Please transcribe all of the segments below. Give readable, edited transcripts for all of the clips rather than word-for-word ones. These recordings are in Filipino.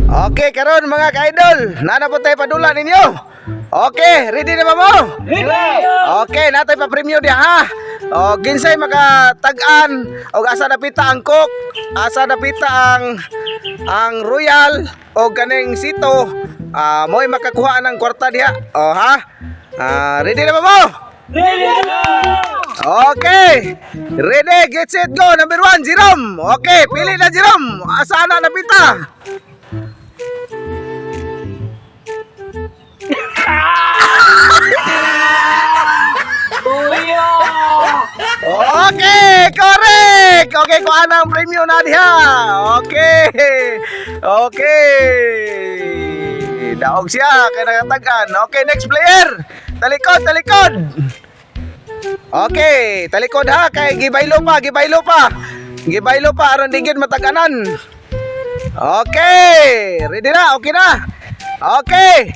Okay, karon mga ka-idol, nana po tayo padula ninyo. Okay, ready na ba mo? Ready! Okay, natay pa premyo diha ha. O ginsay makatag-an og asa napita ang cook, asa napita ang royal o kaning sito, mo'y makakuha ng kwarta diha. O ha? Ready na ba mo? Ready na! Okay, ready, get set, go. Number 1, Jerome. Okay, pili na Jerome. Asa na napita? Kuya! Okay, correct. Okay, kuha na ang premyo na diha. Okay. Okay. Daog siya kay nakatagan. Okay, next player. Talikod, talikod. Okay, talikod ha kay gibaylo pa, gibaylo pa. Gibaylo pa aron digid mataganan. Okay, ready na, okay na. Okay.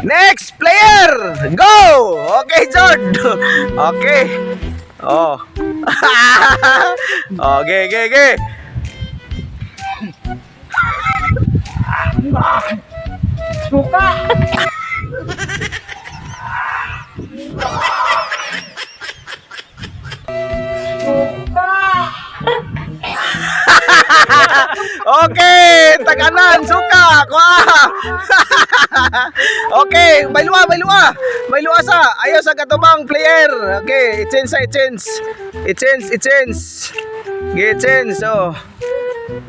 Next player, go. Okay, Jord. Okay. Oh. Okay, okay, okay. Suka! Suka! Okay, taganan, suka, kuha. Okay, bailua, bailua. Bailua sa, ayaw sa katubang player. Okay, i-change sa, i-change. I-change, i-change. I-change, oh.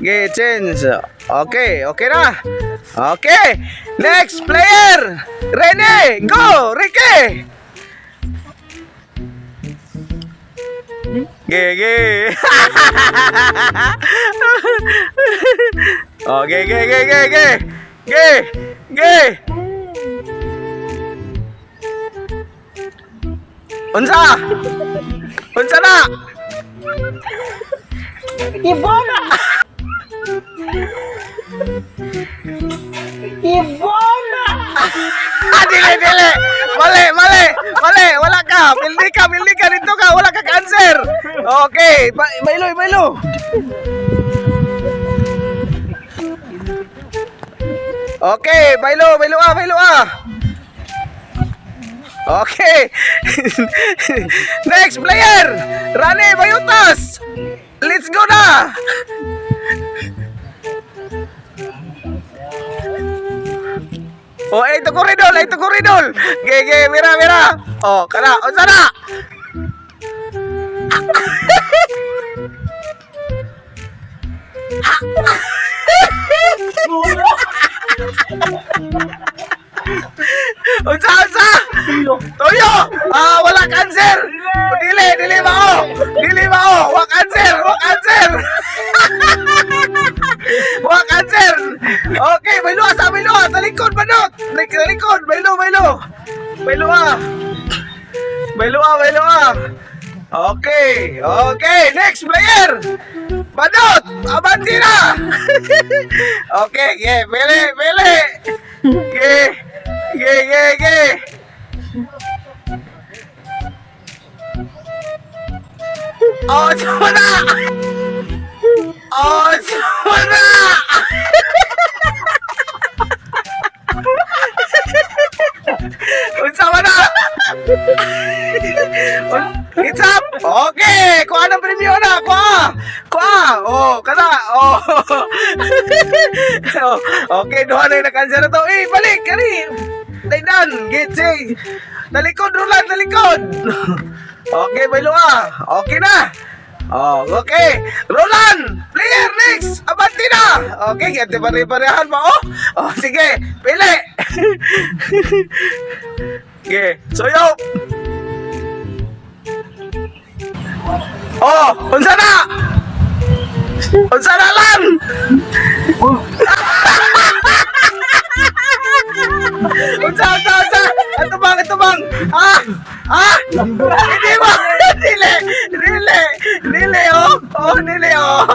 I-change. Okay, okay na. Okay, next player. Rene, go, Ricky. Ge. Oh, ge. Unsa? Unsa na? Ibona! Ibona! Dili. Mali. Wala ka. Pildi ka dito ka. Wala ka cancer. Okay, bailo. Okay, bailo ah. Okay. Next player. Rani Bayutas. Let's go na. Oh, ito koridol. Ge, mira. Oh, kana, unsa na? Unsa? Toyo! Wala cancer! Dili mao! Wa cancer! Wa cancer! Okay, bailo! Talikod, banot! Talikod, bailo! Bailo ah! Okay, next player! Banot! Abanti na! Okay, pili! Ge! Oh, sama na! Unsa man na? It's up! Okay! Kuha ng premyo na! Kuha! Oh, kana! Oh! Okay, duha na yung na-cancel na to. Balik! Kani! Daydan! Gitsi! Talikod! Roland! Talikod! Okay, bailo ah! Okay na! Oh, okay! Roland! Player next! Abanti na! Okay, ganti pare-parehan pa oh! Oh, sige! Pili! Okay, soyo! Oh! Unsa na? Unsa na lang? Unsa? Ito bang? Hindi ba? Dili, oh! Oh, dili, oh!